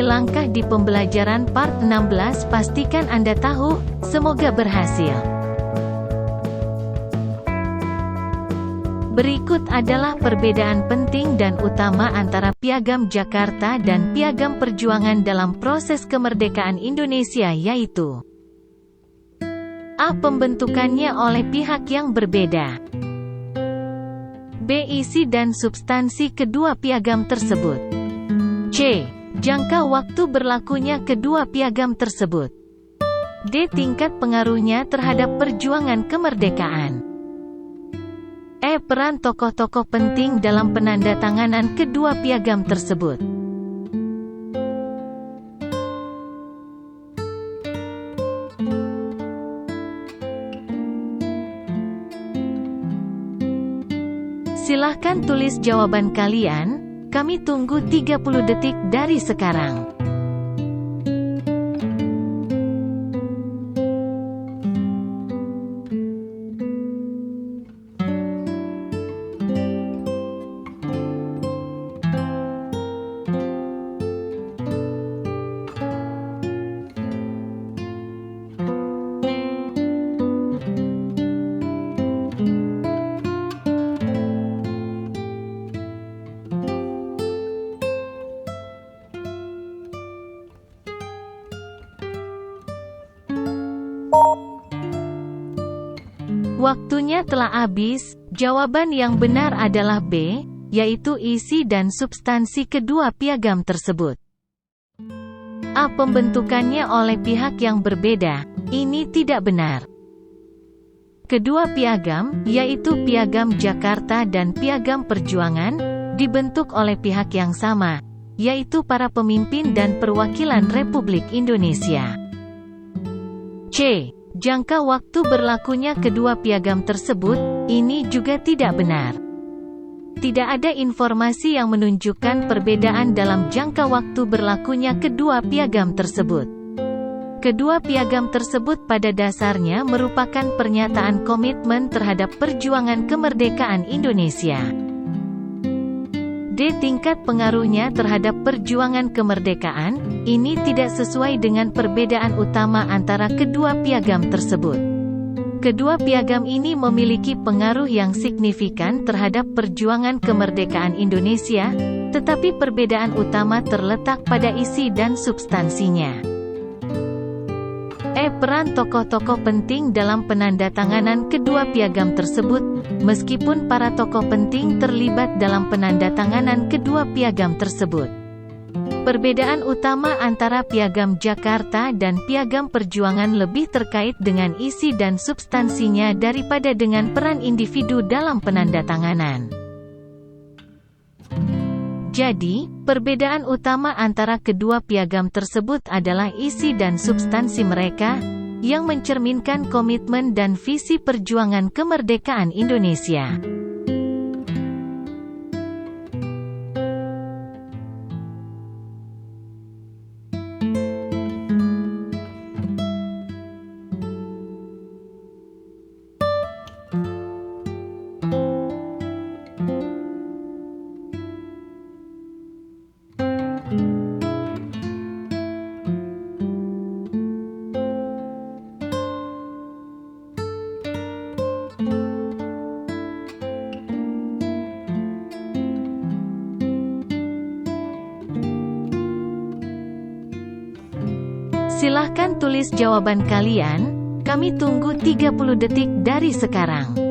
langkah di pembelajaran part 16. Pastikan Anda tahu, semoga berhasil. Berikut adalah perbedaan penting dan utama antara Piagam Jakarta dan Piagam Perjuangan dalam proses kemerdekaan Indonesia, yaitu A. Pembentukannya oleh pihak yang berbeda. B. Isi dan substansi kedua piagam tersebut. C. Jangka waktu berlakunya kedua piagam tersebut. D. Tingkat pengaruhnya terhadap perjuangan kemerdekaan. E. Peran tokoh-tokoh penting dalam penandatanganan kedua piagam tersebut. Silahkan tulis jawaban kalian, kami tunggu 30 detik dari sekarang. Waktunya telah habis. Jawaban yang benar adalah B, yaitu isi dan substansi kedua piagam tersebut. A. Pembentukannya oleh pihak yang berbeda. Ini tidak benar. Kedua piagam, yaitu Piagam Jakarta dan Piagam Perjuangan, dibentuk oleh pihak yang sama, yaitu para pemimpin dan perwakilan Republik Indonesia. C. Jangka waktu berlakunya kedua piagam tersebut, ini juga tidak benar. Tidak ada informasi yang menunjukkan perbedaan dalam jangka waktu berlakunya kedua piagam tersebut. Kedua piagam tersebut pada dasarnya merupakan pernyataan komitmen terhadap perjuangan kemerdekaan Indonesia. D. Tingkat pengaruhnya terhadap perjuangan kemerdekaan, ini tidak sesuai dengan perbedaan utama antara kedua piagam tersebut. Kedua piagam ini memiliki pengaruh yang signifikan terhadap perjuangan kemerdekaan Indonesia, tetapi perbedaan utama terletak pada isi dan substansinya. E. Peran tokoh-tokoh penting dalam penandatanganan kedua piagam tersebut. Meskipun para tokoh penting terlibat dalam penandatanganan kedua piagam tersebut, perbedaan utama antara Piagam Jakarta dan Piagam Perjuangan lebih terkait dengan isi dan substansinya daripada dengan peran individu dalam penandatanganan. Jadi, perbedaan utama antara kedua piagam tersebut adalah isi dan substansi mereka, yang mencerminkan komitmen dan visi perjuangan kemerdekaan Indonesia. Silahkan tulis jawaban kalian, kami tunggu 30 detik dari sekarang.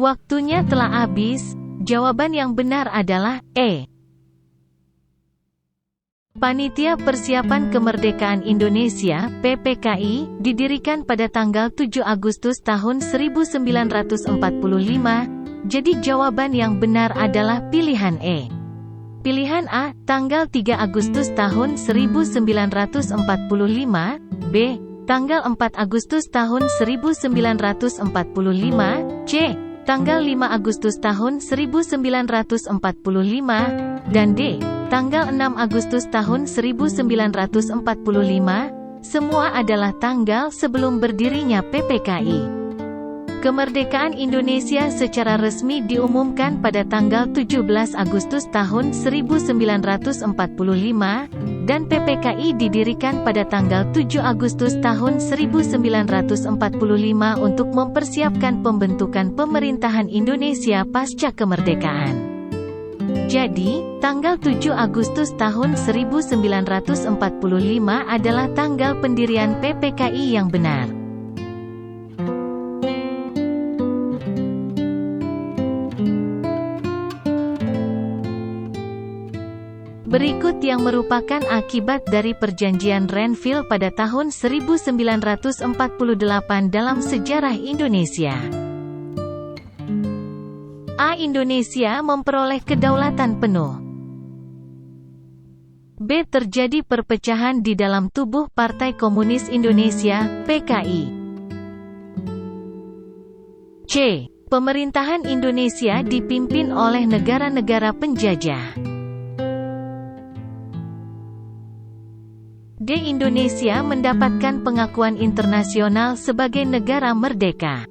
Waktunya telah habis. Jawaban yang benar adalah E. Panitia Persiapan Kemerdekaan Indonesia (PPKI) didirikan pada tanggal 7 Agustus tahun 1945 Jadi jawaban yang benar adalah pilihan E. Pilihan A, tanggal 3 Agustus tahun 1945, B, tanggal 4 Agustus tahun 1945, C, tanggal 5 Agustus tahun 1945, dan D, tanggal 6 Agustus tahun 1945, semua adalah tanggal sebelum berdirinya PPKI. Kemerdekaan Indonesia secara resmi diumumkan pada tanggal 17 Agustus tahun 1945, dan PPKI didirikan pada tanggal 7 Agustus tahun 1945 untuk mempersiapkan pembentukan pemerintahan Indonesia pasca kemerdekaan. Jadi, tanggal 7 Agustus tahun 1945 adalah tanggal pendirian PPKI yang benar. Berikut yang merupakan akibat dari Perjanjian Renville pada tahun 1948 dalam sejarah Indonesia. A. Indonesia memperoleh kedaulatan penuh. B. Terjadi perpecahan di dalam tubuh Partai Komunis Indonesia, PKI. C. Pemerintahan Indonesia dipimpin oleh negara-negara penjajah. D. Indonesia mendapatkan pengakuan internasional sebagai negara merdeka.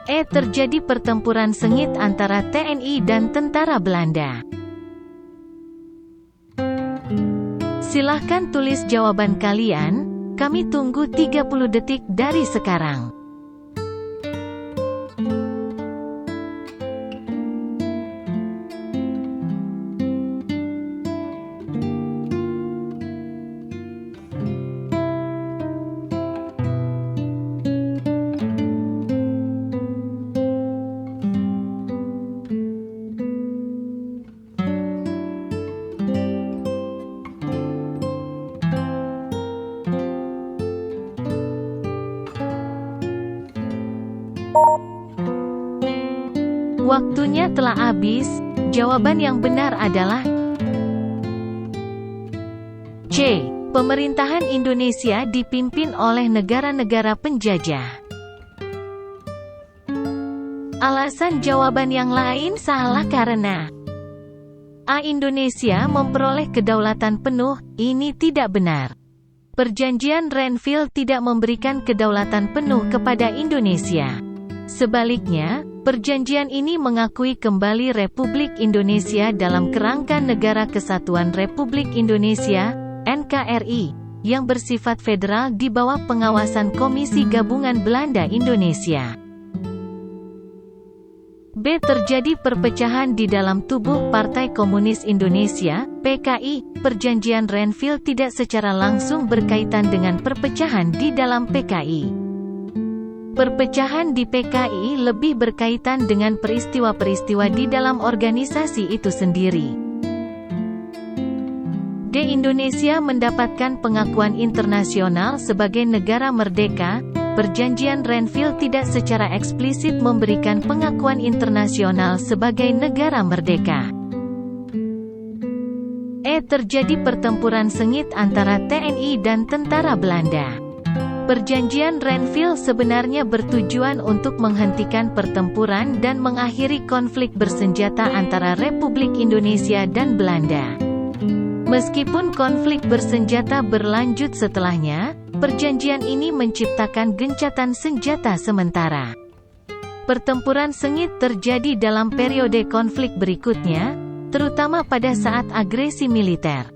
E. Terjadi pertempuran sengit antara TNI dan tentara Belanda. Silahkan tulis jawaban kalian, kami tunggu 30 detik dari sekarang. Waktunya telah habis, jawaban yang benar adalah C. Pemerintahan Indonesia dipimpin oleh negara-negara penjajah. Alasan jawaban yang lain salah karena A. Indonesia memperoleh kedaulatan penuh, ini tidak benar. Perjanjian Renville tidak memberikan kedaulatan penuh kepada Indonesia. Sebaliknya, perjanjian ini mengakui kembali Republik Indonesia dalam kerangka Negara Kesatuan Republik Indonesia, NKRI, yang bersifat federal di bawah pengawasan Komisi Gabungan Belanda Indonesia. B. Terjadi perpecahan di dalam tubuh Partai Komunis Indonesia, PKI. Perjanjian Renville tidak secara langsung berkaitan dengan perpecahan di dalam PKI. Perpecahan di PKI lebih berkaitan dengan peristiwa-peristiwa di dalam organisasi itu sendiri. D. Indonesia mendapatkan pengakuan internasional sebagai negara merdeka. Perjanjian Renville tidak secara eksplisit memberikan pengakuan internasional sebagai negara merdeka. E. Terjadi pertempuran sengit antara TNI dan tentara Belanda. Perjanjian Renville sebenarnya bertujuan untuk menghentikan pertempuran dan mengakhiri konflik bersenjata antara Republik Indonesia dan Belanda. Meskipun konflik bersenjata berlanjut setelahnya, perjanjian ini menciptakan gencatan senjata sementara. Pertempuran sengit terjadi dalam periode konflik berikutnya, terutama pada saat agresi militer.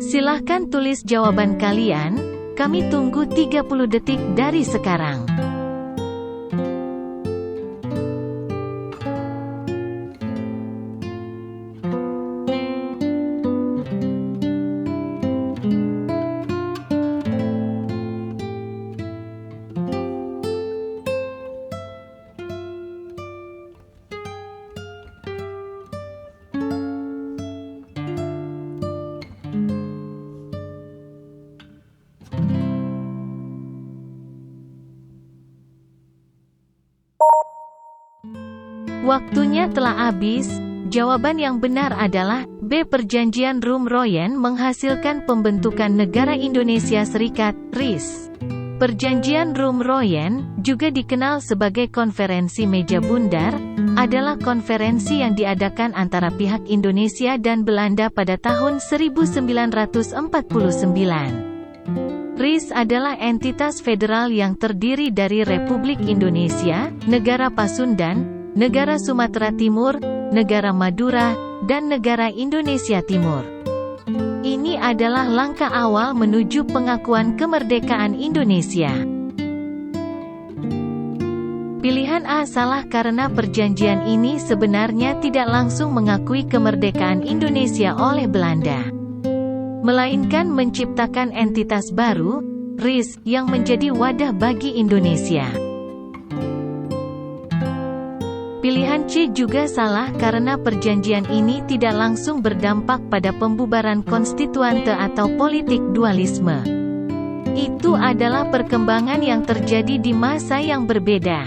Silahkan tulis jawaban kalian, kami tunggu 30 detik dari sekarang. Waktunya telah habis. Jawaban yang benar adalah B. Perjanjian Rum-Royen menghasilkan pembentukan Negara Indonesia Serikat, RIS. Perjanjian Rum-Royen, juga dikenal sebagai Konferensi Meja Bundar, adalah konferensi yang diadakan antara pihak Indonesia dan Belanda pada tahun 1949. RIS adalah entitas federal yang terdiri dari Republik Indonesia, Negara Pasundan, Negara Sumatera Timur, Negara Madura, dan Negara Indonesia Timur. Ini adalah langkah awal menuju pengakuan kemerdekaan Indonesia. Pilihan A salah karena perjanjian ini sebenarnya tidak langsung mengakui kemerdekaan Indonesia oleh Belanda, melainkan menciptakan entitas baru, RIS, yang menjadi wadah bagi Indonesia. Pilihan C juga salah karena perjanjian ini tidak langsung berdampak pada pembubaran konstituante atau politik dualisme. Itu adalah perkembangan yang terjadi di masa yang berbeda.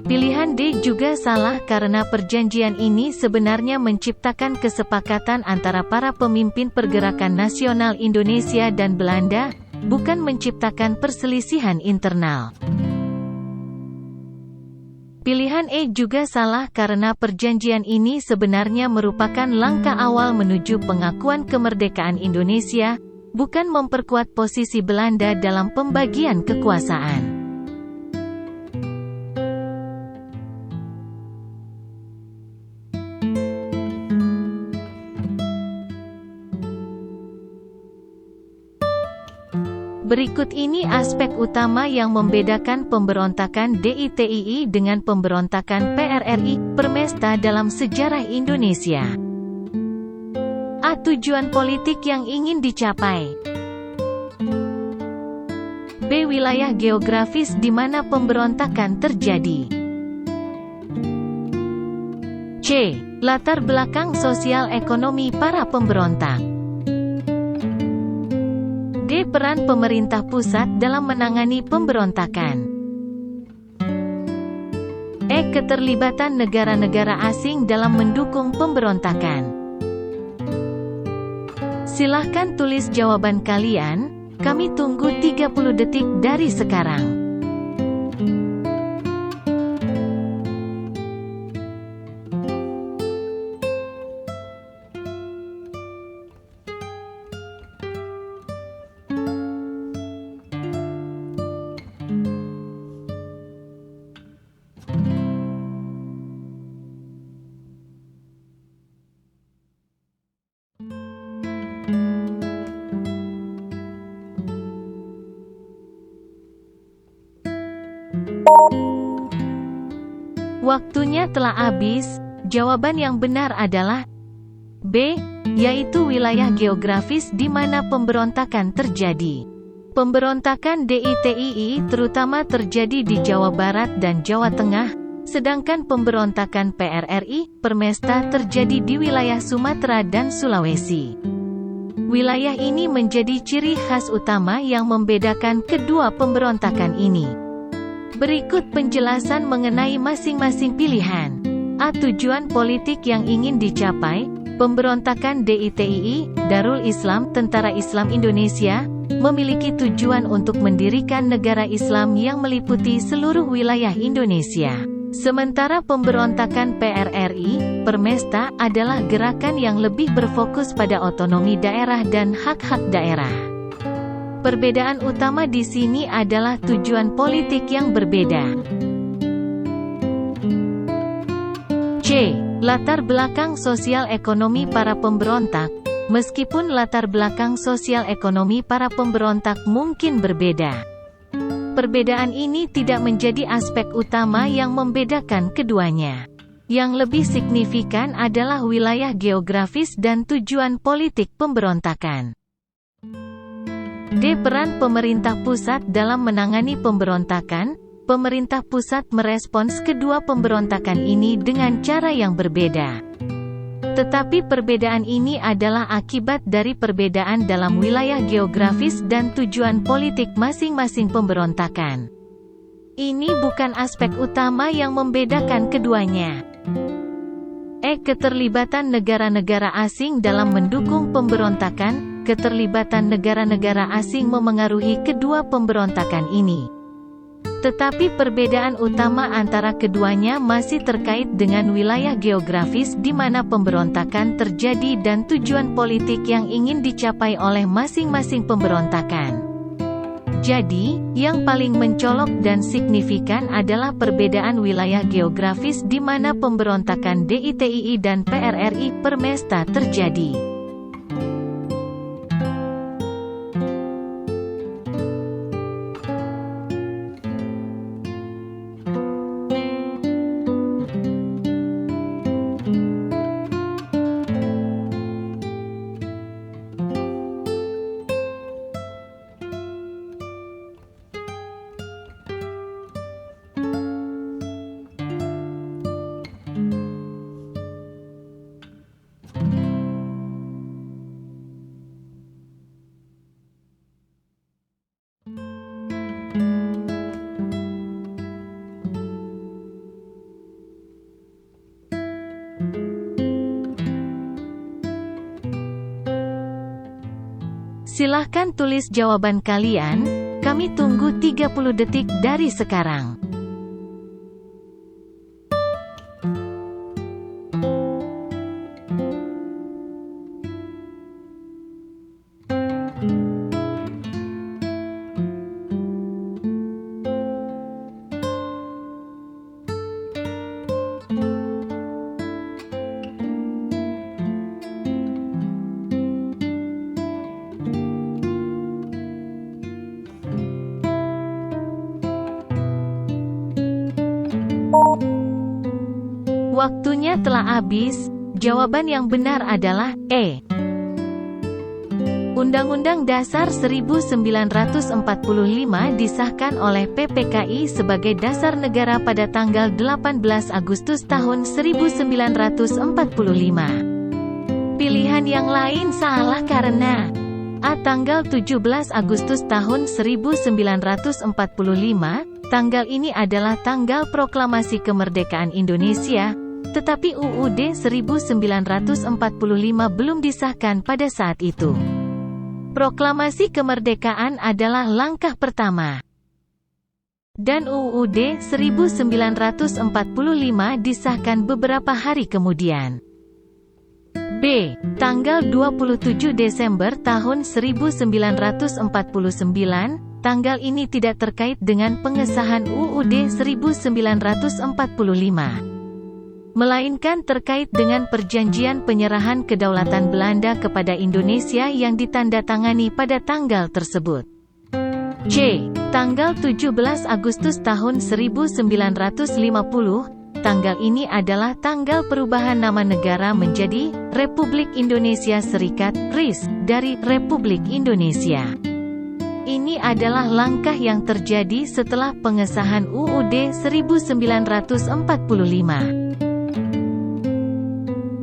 Pilihan D juga salah karena perjanjian ini sebenarnya menciptakan kesepakatan antara para pemimpin pergerakan nasional Indonesia dan Belanda, bukan menciptakan perselisihan internal. Pilihan E juga salah karena perjanjian ini sebenarnya merupakan langkah awal menuju pengakuan kemerdekaan Indonesia, bukan memperkuat posisi Belanda dalam pembagian kekuasaan. Berikut ini aspek utama yang membedakan pemberontakan DITII dengan pemberontakan PRRI, Permesta dalam sejarah Indonesia. A. Tujuan politik yang ingin dicapai. B. Wilayah geografis di mana pemberontakan terjadi. C. Latar belakang sosial ekonomi para pemberontak. D. Peran pemerintah pusat dalam menangani pemberontakan. E. Keterlibatan negara-negara asing dalam mendukung pemberontakan. Silahkan tulis jawaban kalian, kami tunggu 30 detik dari sekarang. Waktunya telah habis. Jawaban yang benar adalah B, yaitu wilayah geografis di mana pemberontakan terjadi. Pemberontakan DITII terutama terjadi di Jawa Barat dan Jawa Tengah, sedangkan pemberontakan PRRI, Permesta terjadi di wilayah Sumatera dan Sulawesi. Wilayah ini menjadi ciri khas utama yang membedakan kedua pemberontakan ini. Berikut penjelasan mengenai masing-masing pilihan. A. Tujuan politik yang ingin dicapai. Pemberontakan DITII, Darul Islam Tentara Islam Indonesia, memiliki tujuan untuk mendirikan negara Islam yang meliputi seluruh wilayah Indonesia. Sementara pemberontakan PRRI, Permesta, adalah gerakan yang lebih berfokus pada otonomi daerah dan hak-hak daerah. Perbedaan utama di sini adalah tujuan politik yang berbeda. C. Latar belakang sosial ekonomi para pemberontak. Meskipun latar belakang sosial ekonomi para pemberontak mungkin berbeda, perbedaan ini tidak menjadi aspek utama yang membedakan keduanya. Yang lebih signifikan adalah wilayah geografis dan tujuan politik pemberontakan. D. Peran pemerintah pusat dalam menangani pemberontakan. Pemerintah pusat merespons kedua pemberontakan ini dengan cara yang berbeda. Tetapi perbedaan ini adalah akibat dari perbedaan dalam wilayah geografis dan tujuan politik masing-masing pemberontakan. Ini bukan aspek utama yang membedakan keduanya. Keterlibatan negara-negara asing dalam mendukung pemberontakan. Keterlibatan negara-negara asing memengaruhi kedua pemberontakan ini. Tetapi perbedaan utama antara keduanya masih terkait dengan wilayah geografis di mana pemberontakan terjadi dan tujuan politik yang ingin dicapai oleh masing-masing pemberontakan. Jadi, yang paling mencolok dan signifikan adalah perbedaan wilayah geografis di mana pemberontakan DITII dan PRRI Permesta terjadi. Silahkan tulis jawaban kalian, kami tunggu 30 detik dari sekarang. Waktunya telah habis. Jawaban yang benar adalah E. Undang-Undang Dasar 1945 disahkan oleh PPKI sebagai dasar negara pada tanggal 18 Agustus tahun 1945. Pilihan yang lain salah karena A. Tanggal 17 Agustus tahun 1945. Tanggal ini adalah tanggal proklamasi kemerdekaan Indonesia, tetapi UUD 1945 belum disahkan pada saat itu. Proklamasi kemerdekaan adalah langkah pertama. Dan UUD 1945 disahkan beberapa hari kemudian. B. Tanggal 27 Desember tahun 1949, tanggal ini tidak terkait dengan pengesahan UUD 1945. Melainkan terkait dengan perjanjian penyerahan kedaulatan Belanda kepada Indonesia yang ditandatangani pada tanggal tersebut. C. Tanggal 17 Agustus tahun 1950, tanggal ini adalah tanggal perubahan nama negara menjadi Republik Indonesia Serikat (RIS) dari Republik Indonesia. Ini adalah langkah yang terjadi setelah pengesahan UUD 1945.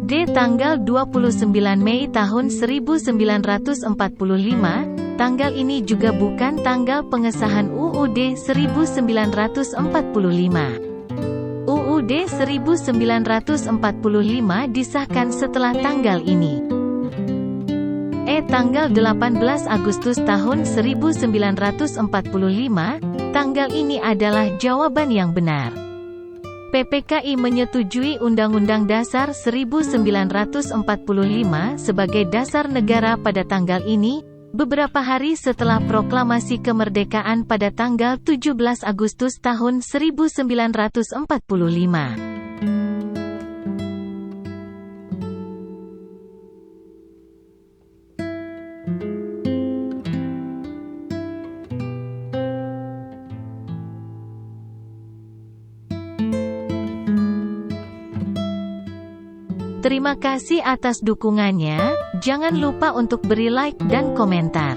D. Tanggal 29 Mei tahun 1945, tanggal ini juga bukan tanggal pengesahan UUD 1945. UUD 1945 disahkan setelah tanggal ini. E. Tanggal 18 Agustus tahun 1945, tanggal ini adalah jawaban yang benar. PPKI menyetujui Undang-Undang Dasar 1945 sebagai dasar negara pada tanggal ini, beberapa hari setelah proklamasi kemerdekaan pada tanggal 17 Agustus tahun 1945. Terima kasih atas dukungannya, jangan lupa untuk beri like dan komentar.